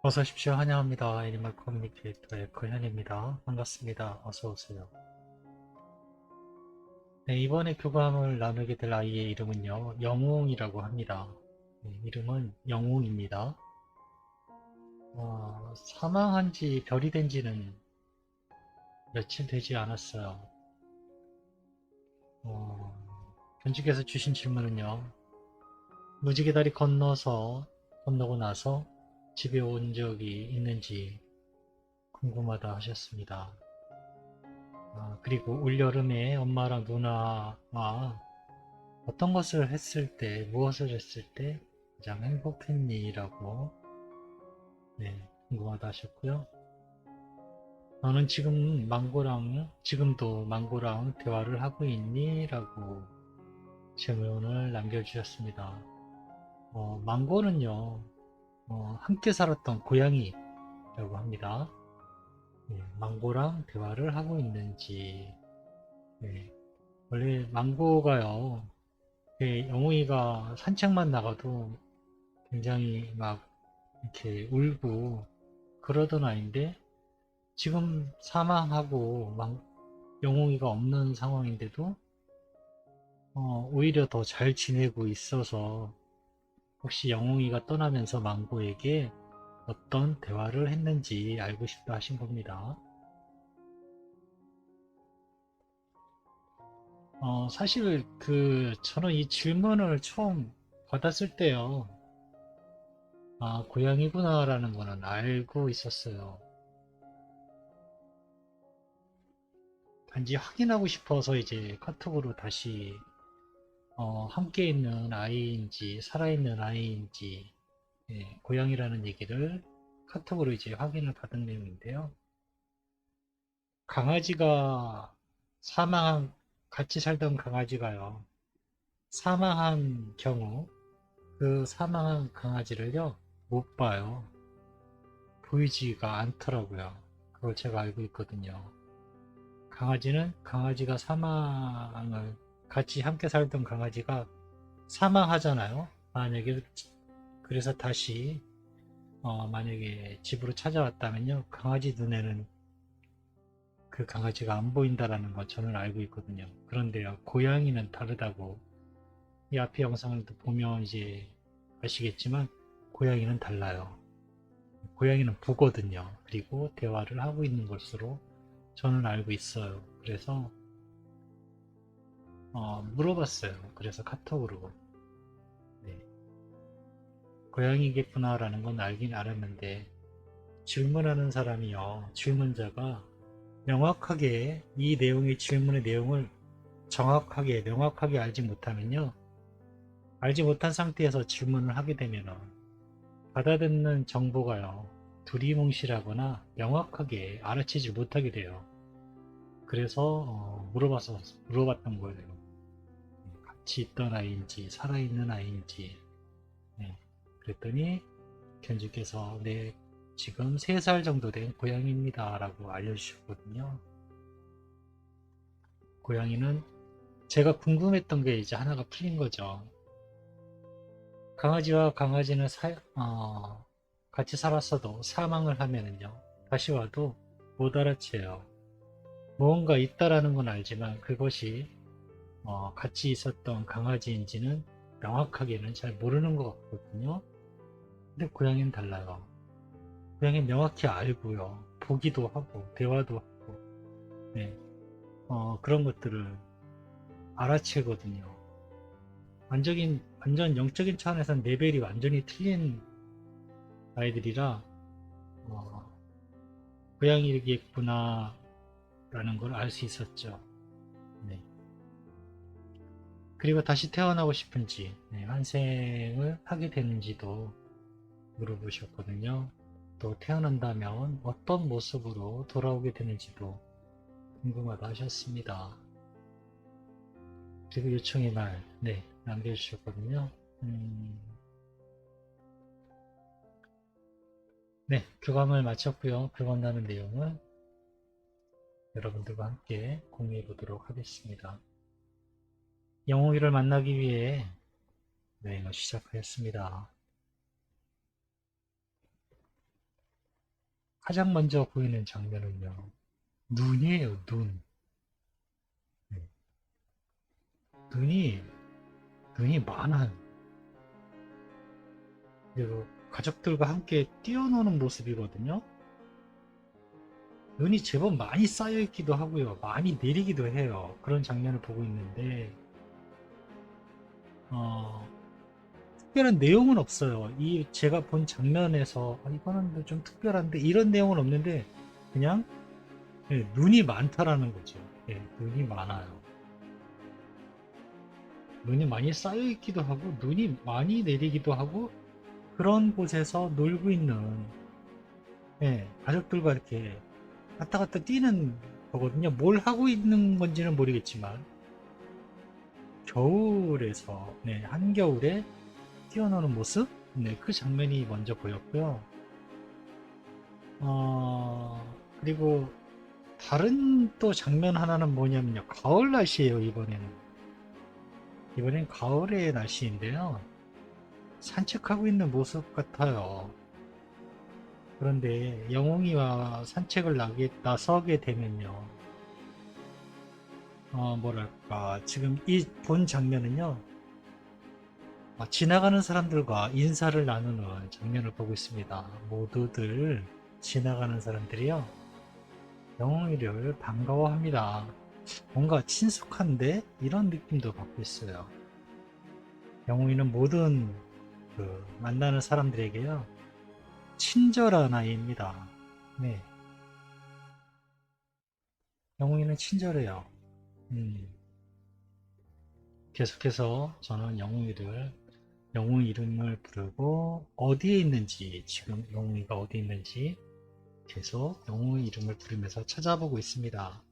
어서 오십시오. 환영합니다. 애니멀 커뮤니케이터의 코현입니다. 반갑습니다. 어서 오세요. 네, 이번에 교감을 나누게 될 아이의 이름은요, 영웅이라고 합니다. 네, 이름은 영웅입니다. 사망한 지 별이 된 지는 며칠 되지 않았어요. 견주께서 주신 질문은요, 무지개 다리 건너고 나서 집에 온 적이 있는지 궁금하다 하셨습니다. 그리고 올여름에 엄마랑 누나와 어떤 것을 했을 때, 무엇을 했을 때 가장 행복했니? 라고 네, 궁금하다 하셨고요. 너는 지금도 망고랑 대화를 하고 있니? 라고 질문을 남겨주셨습니다. 망고는요, 함께 살았던 고양이라고 합니다. 네, 망고랑 대화를 하고 있는지, 네, 원래 망고가요, 영웅이가 산책만 나가도 굉장히 막 이렇게 울고 그러던 아이인데 지금 사망하고 막 영웅이가 없는 상황인데도 오히려 더 잘 지내고 있어서 혹시 영웅이가 떠나면서 망고에게 어떤 대화를 했는지 알고 싶다 하신 겁니다. 사실 저는 이 질문을 처음 받았을 때요. 고양이구나라는 거는 알고 있었어요. 단지 확인하고 싶어서 이제 카톡으로 다시 함께 있는 아이인지 살아있는 아이인지 고양이라는 얘기를 카톡으로 이제 확인을 받은 내용인데요. 강아지가 사망한 같이 살던 강아지가요. 사망한 경우 그 사망한 강아지를요 못 봐요. 보이지가 않더라고요. 그걸 제가 알고 있거든요. 강아지가 사망을 같이 함께 살던 강아지가 사망하잖아요. 만약에 그래서 다시 만약에 집으로 찾아왔다면요. 강아지 눈에는 그 강아지가 안 보인다라는 거 저는 알고 있거든요. 그런데요. 고양이는 다르다고 이 앞에 영상을 보면 이제 아시겠지만 고양이는 달라요. 고양이는 보거든요. 그리고 대화를 하고 있는 것으로 저는 알고 있어요. 그래서 물어봤어요. 그래서 카톡으로 네, 고양이겠구나라는 건 알긴 알았는데 질문하는 사람이요. 질문자가 명확하게 이 내용의 질문의 내용을 정확하게 명확하게 알지 못하면요. 알지 못한 상태에서 질문을 하게 되면 받아듣는 정보가요. 두리뭉실하거나 명확하게 알아채지 못하게 돼요. 그래서 물어봤던 거예요. 같이 있던 아이인지 살아있는 아이인지. 네. 그랬더니 견주께서 네, 지금 3살 정도 된 고양이입니다 라고 알려주셨거든요. 고양이는 제가 궁금했던 게 이제 하나가 풀린 거죠. 강아지와 강아지는 같이 살았어도 사망을 하면은요, 다시 와도 못 알아채요. 무언가 있다라는 건 알지만 그것이 같이 있었던 강아지인지는 명확하게는 잘 모르는 것 같거든요. 근데 고양이는 달라요. 고양이는 명확히 알고요. 보기도 하고, 대화도 하고, 네. 그런 것들을 알아채거든요. 완전 영적인 차원에서는 레벨이 완전히 틀린 아이들이라, 어, 고양이겠구나, 라는 걸 알 수 있었죠. 네. 그리고 다시 태어나고 싶은지, 네, 환생을 하게 되는지도 물어보셨거든요. 또 태어난다면 어떤 모습으로 돌아오게 되는지도 궁금하다 하셨습니다. 그리고 요청의 말, 네, 남겨주셨거든요. 음, 네, 교감을 마쳤고요. 교감나는 내용을 여러분들과 함께 공유해 보도록 하겠습니다. 영웅이를 만나기 위해 여행을 시작하였습니다. 가장 먼저 보이는 장면은요, 눈이에요, 눈. 네. 눈이, 눈이 많아요. 그리고 가족들과 함께 뛰어노는 모습이거든요. 눈이 제법 많이 쌓여 있기도 하고요. 많이 내리기도 해요. 그런 장면을 보고 있는데, 어, 특별한 내용은 없어요. 이 제가 본 장면에서 이거는 좀 특별한데 이런 내용은 없는데 그냥 눈이 많다라는 거죠. 눈이 많아요. 눈이 많이 쌓여 있기도 하고 눈이 많이 내리기도 하고 그런 곳에서 놀고 있는 가족들과 이렇게 왔다 갔다 뛰는 거거든요. 뭘 하고 있는 건지는 모르겠지만 겨울에서 한겨울에 뛰어노는 모습 그 장면이 먼저 보였고요. 그리고 다른 또 장면 하나는 뭐냐면요. 가을 날씨예요, 이번에는. 이번엔 가을의 날씨인데요. 산책하고 있는 모습 같아요. 그런데 영웅이와 산책을 나서게 되면요. 뭐랄까, 지금 이 본 장면은요. 지나가는 사람들과 인사를 나누는 장면을 보고 있습니다. 모두들 지나가는 사람들이요. 영웅이를 반가워합니다. 뭔가 친숙한데 이런 느낌도 받고 있어요. 영웅이는 모든 만나는 사람들에게요 친절한 아이입니다. 네, 영웅이는 친절해요. 음, 계속해서 저는 영웅 이름을 부르고 어디에 있는지 지금 영웅이가 어디 있는지 계속 영웅 이름을 부르면서 찾아보고 있습니다.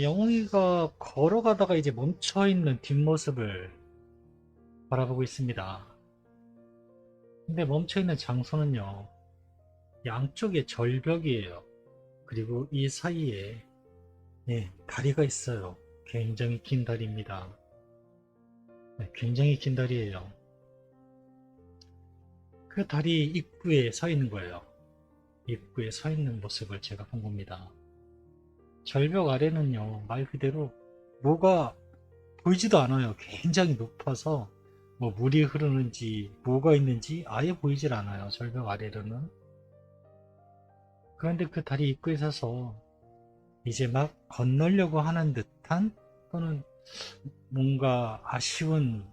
영웅이가 걸어가다가 이제 멈춰있는 뒷모습을 바라보고 있습니다. 근데 멈춰있는 장소는요, 양쪽에 절벽이에요. 그리고 이 사이에, 다리가 있어요. 굉장히 긴 다리입니다. 굉장히 긴 다리예요. 그 다리 입구에 서 있는 거예요. 입구에 서 있는 모습을 제가 본 겁니다. 절벽 아래는요, 말 그대로 뭐가 보이지도 않아요. 굉장히 높아서 뭐 물이 흐르는지 뭐가 있는지 아예 보이질 않아요. 절벽 아래로는. 그런데 그 다리 입구에 서서 이제 막 건너려고 하는 듯한 또는 뭔가 아쉬운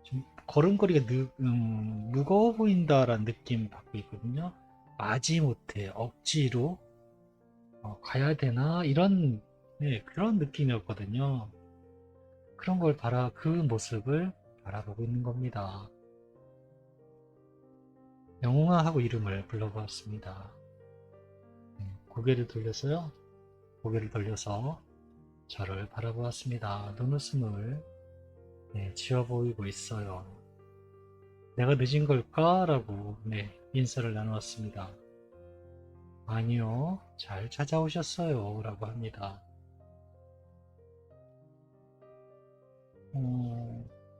좀 걸음걸이가 무거워 보인다라는 느낌 받고 있거든요. 마지못해 억지로 가야 되나 이런 그런 느낌이었거든요. 그런 걸 그 모습을 바라보고 있는 겁니다. 영웅아 하고 이름을 불러보았습니다. 고개를 돌려서요. 고개를 돌려서 저를 바라보았습니다. 눈웃음을 지어 보이고 있어요. 내가 늦은 걸까? 라고 인사를 나누었습니다. 아니요, 잘 찾아오셨어요. 라고 합니다.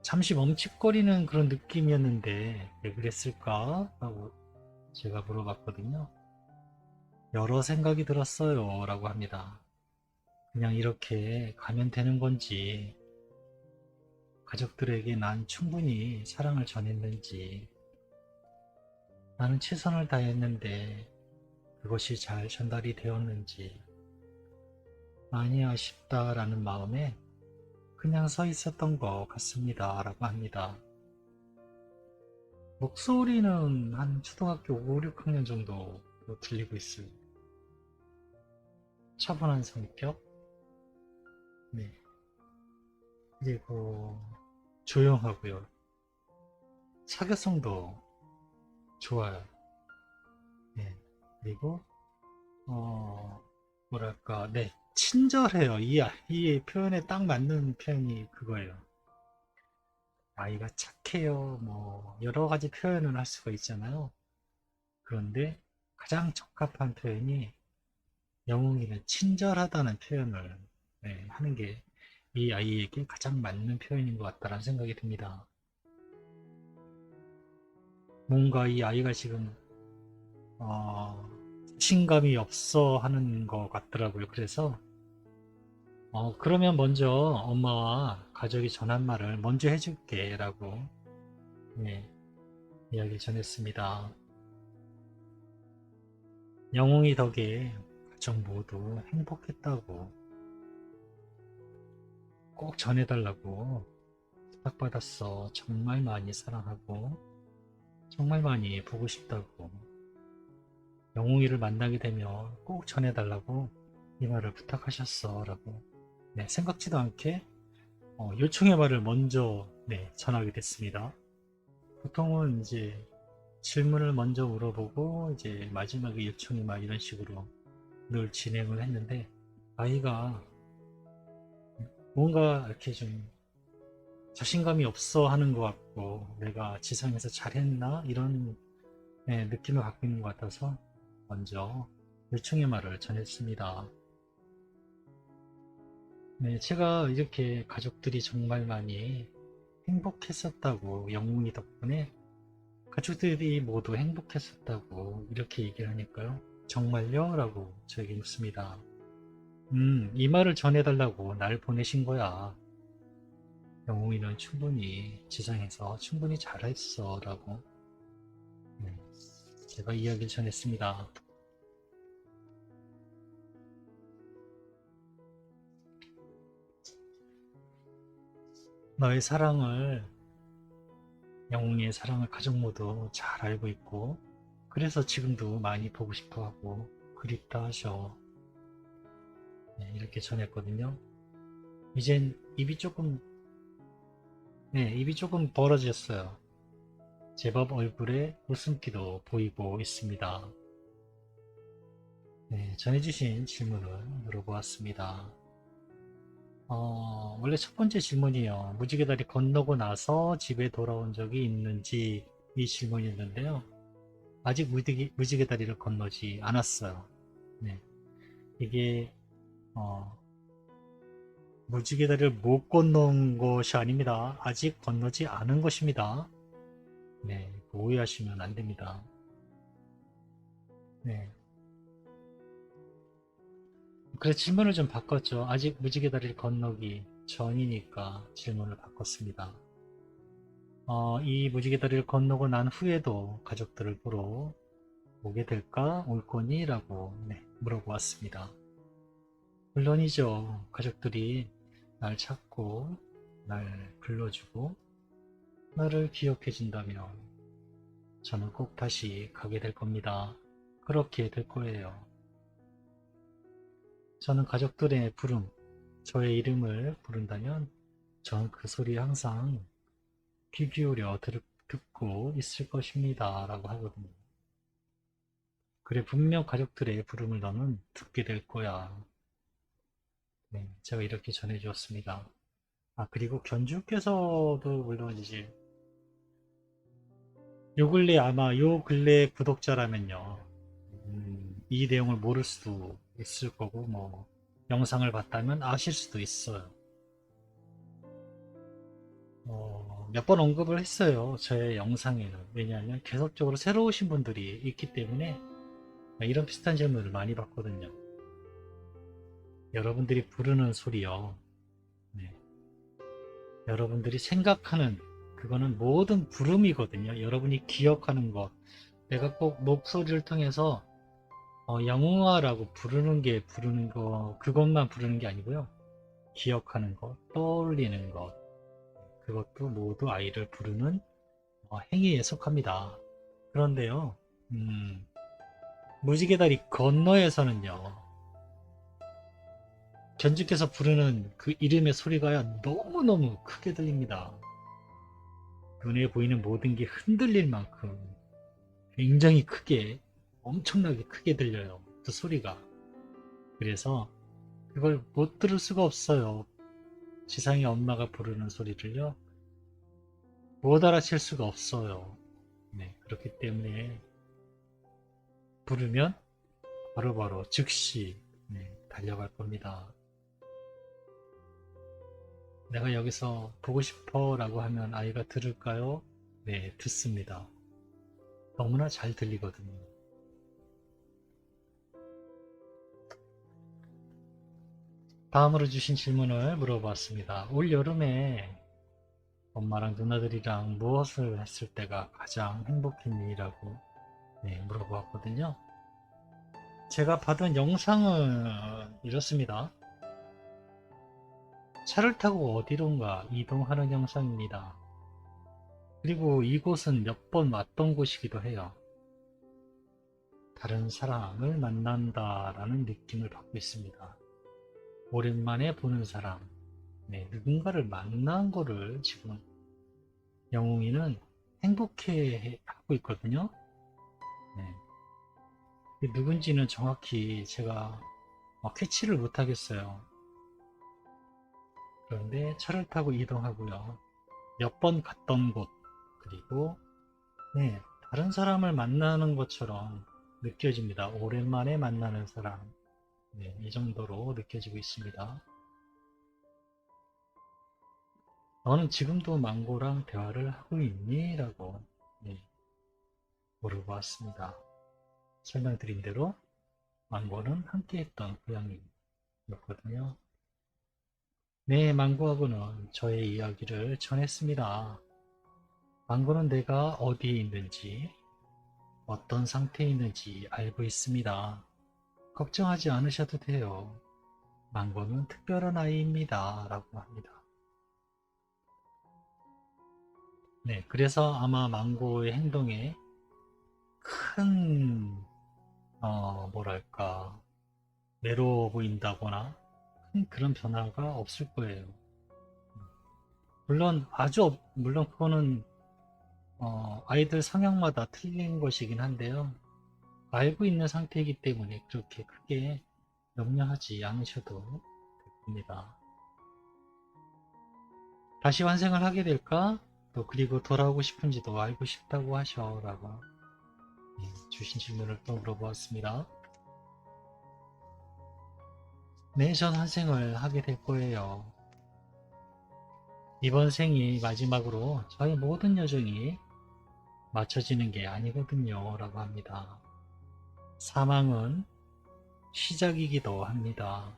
잠시 멈칫거리는 그런 느낌이었는데 왜 그랬을까? 라고 제가 물어봤거든요. 여러 생각이 들었어요. 라고 합니다. 그냥 이렇게 가면 되는 건지, 가족들에게 난 충분히 사랑을 전했는지, 나는 최선을 다했는데 그것이 잘 전달이 되었는지, 많이 아쉽다라는 마음에 그냥 서 있었던 것 같습니다. 라고 합니다. 목소리는 한 초등학교 5, 6학년 정도 들리고 있어요. 차분한 성격, 네. 그리고 조용하고요. 사교성도 좋아요. 네. 그리고 뭐랄까, 친절해요. 이 표현에 딱 맞는 표현이 그거예요. 아이가 착해요. 뭐 여러 가지 표현을 할 수가 있잖아요. 그런데 가장 적합한 표현이 영웅이는 친절하다는 표현을 하는 게 이 아이에게 가장 맞는 표현인 것 같다는 생각이 듭니다. 뭔가 이 아이가 지금 자신감이 없어 하는 것 같더라고요. 그래서 그러면 먼저 엄마와 가족이 전한 말을 먼저 해줄게 라고 네, 이야기를 전했습니다. 영웅이 덕에 가족 모두 행복했다고 꼭 전해달라고 부탁받았어. 정말 많이 사랑하고 정말 많이 보고 싶다고 영웅이를 만나게 되면 꼭 전해달라고 이 말을 부탁하셨어 라고 네, 생각지도 않게 요청의 말을 먼저 네, 전하게 됐습니다. 보통은 이제 질문을 먼저 물어보고 이제 마지막에 요청의 말 이런 식으로 늘 진행을 했는데 아이가 뭔가 이렇게 좀 자신감이 없어 하는 것 같고 내가 지상에서 잘했나 이런 네, 느낌을 갖고 있는 것 같아서 먼저 요청의 말을 전했습니다. 네, 제가 이렇게 가족들이 정말 많이 행복했었다고 영웅이 덕분에 가족들이 모두 행복했었다고 이렇게 얘기를 하니까요. 정말요? 라고 저에게 묻습니다. 이 말을 전해달라고 날 보내신 거야. 영웅이는 충분히 지상에서 충분히 잘했어 라고 네, 제가 이야기를 전했습니다. 너의 사랑을 영웅의 사랑을 가족 모두 잘 알고 있고 그래서 지금도 많이 보고 싶어 하고 그립다 하셔. 네, 이렇게 전했거든요. 이젠 입이 조금 벌어졌어요. 제법 얼굴에 웃음기도 보이고 있습니다. 네, 전해주신 질문을 물어보았습니다. 원래 첫 번째 질문이요. 무지개 다리 건너고 나서 집에 돌아온 적이 있는지 이 질문이었는데요. 아직 무지개 다리를 건너지 않았어요. 네, 이게 어, 무지개 다리를 못 건넌 것이 아닙니다. 아직 건너지 않은 것입니다. 네, 오해하시면 안 됩니다. 네, 그래서 질문을 좀 바꿨죠. 아직 무지개 다리를 건너기 전이니까 질문을 바꿨습니다. 이 무지개 다리를 건너고 난 후에도 가족들을 보러 오게 될까? 올 거니? 라고 네, 물어보았습니다. 물론이죠. 가족들이 날 찾고 날 불러주고 나를 기억해 준다면 저는 꼭 다시 가게 될 겁니다. 그렇게 될 거예요. 저는 가족들의 부름, 저의 이름을 부른다면 전 그 소리에 항상 귀 기울여 듣고 있을 것입니다. 라고 하거든요. 그래, 분명 가족들의 부름을 너는 듣게 될 거야. 네, 제가 이렇게 전해주었습니다. 그리고 견주께서도 물론 이제 요 근래 구독자라면요. 이 내용을 모를 수도 있을 거고, 뭐, 영상을 봤다면 아실 수도 있어요. 몇 번 언급을 했어요. 제 영상에는. 왜냐하면 계속적으로 새로 오신 분들이 있기 때문에 이런 비슷한 질문을 많이 받거든요. 여러분들이 부르는 소리요. 네. 여러분들이 생각하는 그거는 모든 부름이거든요. 여러분이 기억하는 것. 내가 꼭 목소리를 통해서 영웅아라고 부르는 거, 그것만 부르는 게 아니고요. 기억하는 것, 떠올리는 것, 그것도 모두 아이를 부르는 행위에 속합니다. 그런데요, 무지개 다리 건너에서는요, 견주께서 부르는 그 이름의 소리가 너무너무 크게 들립니다. 눈에 보이는 모든 게 흔들릴 만큼 굉장히 크게, 엄청나게 크게 들려요. 그 소리가. 그래서 그걸 못 들을 수가 없어요. 지상의 엄마가 부르는 소리를요. 못 알아챌 수가 없어요. 네, 그렇기 때문에 부르면 바로바로 즉시 네, 달려갈 겁니다. 내가 여기서 보고 싶어 라고 하면 아이가 들을까요? 네, 듣습니다. 너무나 잘 들리거든요. 다음으로 주신 질문을 물어봤습니다. 올 여름에 엄마랑 누나들이랑 무엇을 했을 때가 가장 행복했니?라고 물어보았거든요. 제가 받은 영상은 이렇습니다. 차를 타고 어디론가 이동하는 영상입니다. 그리고 이곳은 몇 번 왔던 곳이기도 해요. 다른 사람을 만난다라는 느낌을 받고 있습니다. 오랜만에 보는 사람, 누군가를 만난 거를 지금 영웅이는 행복해 하고 있거든요. 누군지는 정확히 제가 캐치를 못 하겠어요. 그런데 차를 타고 이동하고요. 몇 번 갔던 곳, 그리고 다른 사람을 만나는 것처럼 느껴집니다. 오랜만에 만나는 사람, 이 정도로 느껴지고 있습니다. 너는 지금도 망고랑 대화를 하고 있니? 라고 물어보았습니다. 설명드린 대로 망고는 함께했던 고양이였거든요. 네, 망고하고는 저의 이야기를 전했습니다. 망고는 내가 어디에 있는지, 어떤 상태에 있는지 알고 있습니다. 걱정하지 않으셔도 돼요. 망고는 특별한 아이입니다. 라고 합니다. 네, 그래서 아마 망고의 행동에 큰, 뭐랄까, 외로워 보인다거나 큰 그런 변화가 없을 거예요. 물론 그거는 아이들 성향마다 틀린 것이긴 한데요. 알고 있는 상태이기 때문에 그렇게 크게 염려하지 않으셔도 됩니다. 다시 환생을 하게 될까? 또 그리고 돌아오고 싶은지도 알고 싶다고 하셔라고 주신 질문을 또 물어보았습니다. 네, 전 환생을 하게 될 거예요. 이번 생이 마지막으로 저의 모든 여정이 맞춰지는 게 아니거든요. 라고 합니다. 사망은 시작이기도 합니다.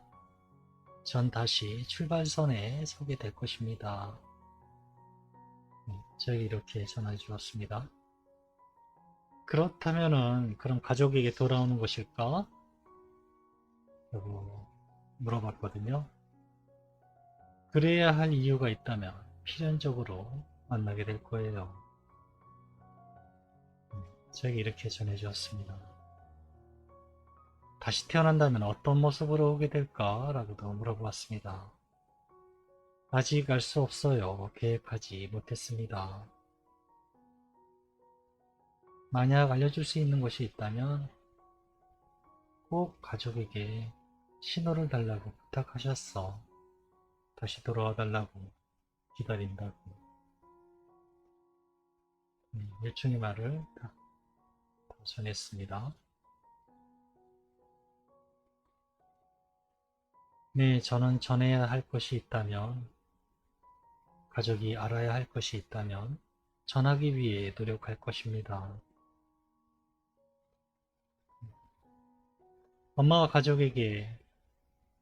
전 다시 출발선에 서게 될 것입니다. 저에게 이렇게 전해 주었습니다. 그렇다면은 그럼 가족에게 돌아오는 것일까? 라고 물어봤거든요. 그래야 할 이유가 있다면 필연적으로 만나게 될 거예요. 저에게 이렇게 전해 주었습니다. 다시 태어난다면 어떤 모습으로 오게 될까? 라고도 물어보았습니다. 아직 알 수 없어요. 계획하지 못했습니다. 만약 알려줄 수 있는 것이 있다면 꼭 가족에게 신호를 달라고 부탁하셨어. 다시 돌아와 달라고 기다린다고. 일종의 말을 다 전했습니다. 네, 저는 전해야 할 것이 있다면, 가족이 알아야 할 것이 있다면 전하기 위해 노력할 것입니다. 엄마와 가족에게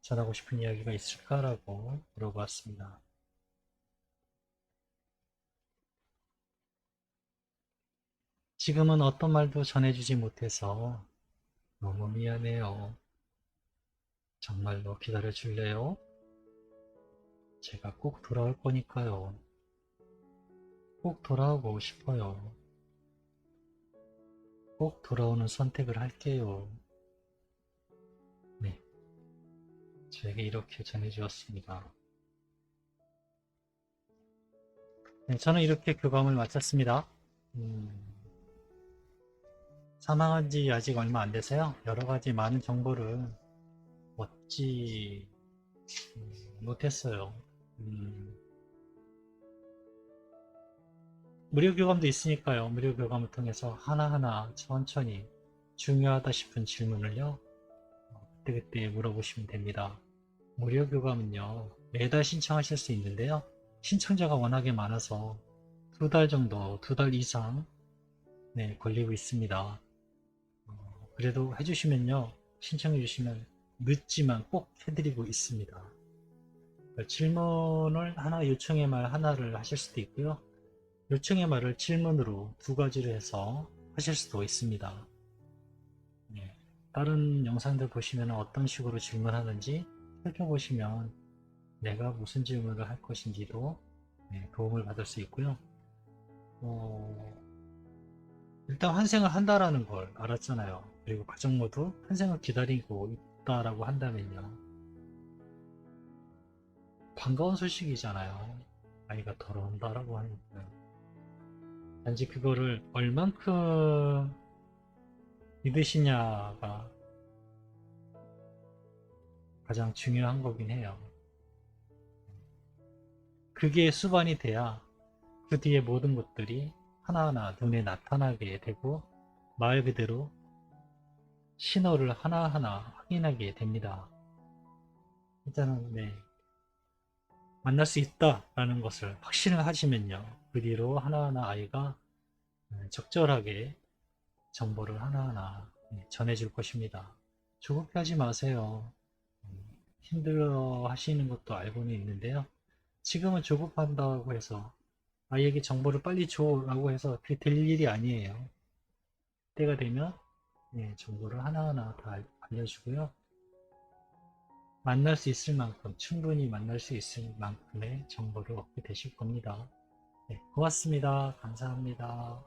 전하고 싶은 이야기가 있을까라고 물어봤습니다. 지금은 어떤 말도 전해주지 못해서 너무 미안해요. 정말로 기다려줄래요? 제가 꼭 돌아올 거니까요. 꼭 돌아오고 싶어요. 꼭 돌아오는 선택을 할게요. 네, 저에게 이렇게 전해주었습니다. 네, 저는 이렇게 교감을 마쳤습니다. 사망한 지 아직 얼마 안 돼서요. 여러 가지 많은 정보를 얻지 못했어요. 무료 교감도 있으니까요. 무료 교감을 통해서 하나하나 천천히 중요하다 싶은 질문을요. 그때그때 물어보시면 됩니다. 무료 교감은요. 매달 신청하실 수 있는데요. 신청자가 워낙에 많아서 2달 정도, 2달 이상 걸리고 있습니다. 그래도 해주시면요. 신청해 주시면 늦지만 꼭 해드리고 있습니다. 질문을 하나, 요청의 말 하나를 하실 수도 있고요. 요청의 말을 질문으로 두 가지로 해서 하실 수도 있습니다. 예, 다른 영상들 보시면 어떤 식으로 질문하는지 살펴보시면 내가 무슨 질문을 할 것인지도 도움을 받을 수 있고요. 일단 환생을 한다라는 걸 알았잖아요. 그리고 가족 모두 환생을 기다리고 있다라고 한다면요. 반가운 소식이잖아요. 아이가 돌아온다라고 하니까. 단지 그거를 얼만큼 믿으시냐가 가장 중요한 거긴 해요. 그게 수반이 돼야 그 뒤에 모든 것들이 하나하나 눈에 나타나게 되고 말 그대로 신호를 하나하나 확인하게 됩니다. 일단은 만날 수 있다라는 것을 확신을 하시면요. 그 뒤로 하나하나 아이가 적절하게 정보를 하나하나 전해줄 것입니다. 조급해하지 마세요. 힘들어 하시는 것도 알고는 있는데요. 지금은 조급한다고 해서 아이에게 정보를 빨리 줘라고 해서 그게 될 일이 아니에요. 때가 되면 정보를 하나하나 다 알려주고요. 만날 수 있을 만큼, 충분히 만날 수 있을 만큼의 정보를 얻게 되실 겁니다. 네, 고맙습니다. 감사합니다.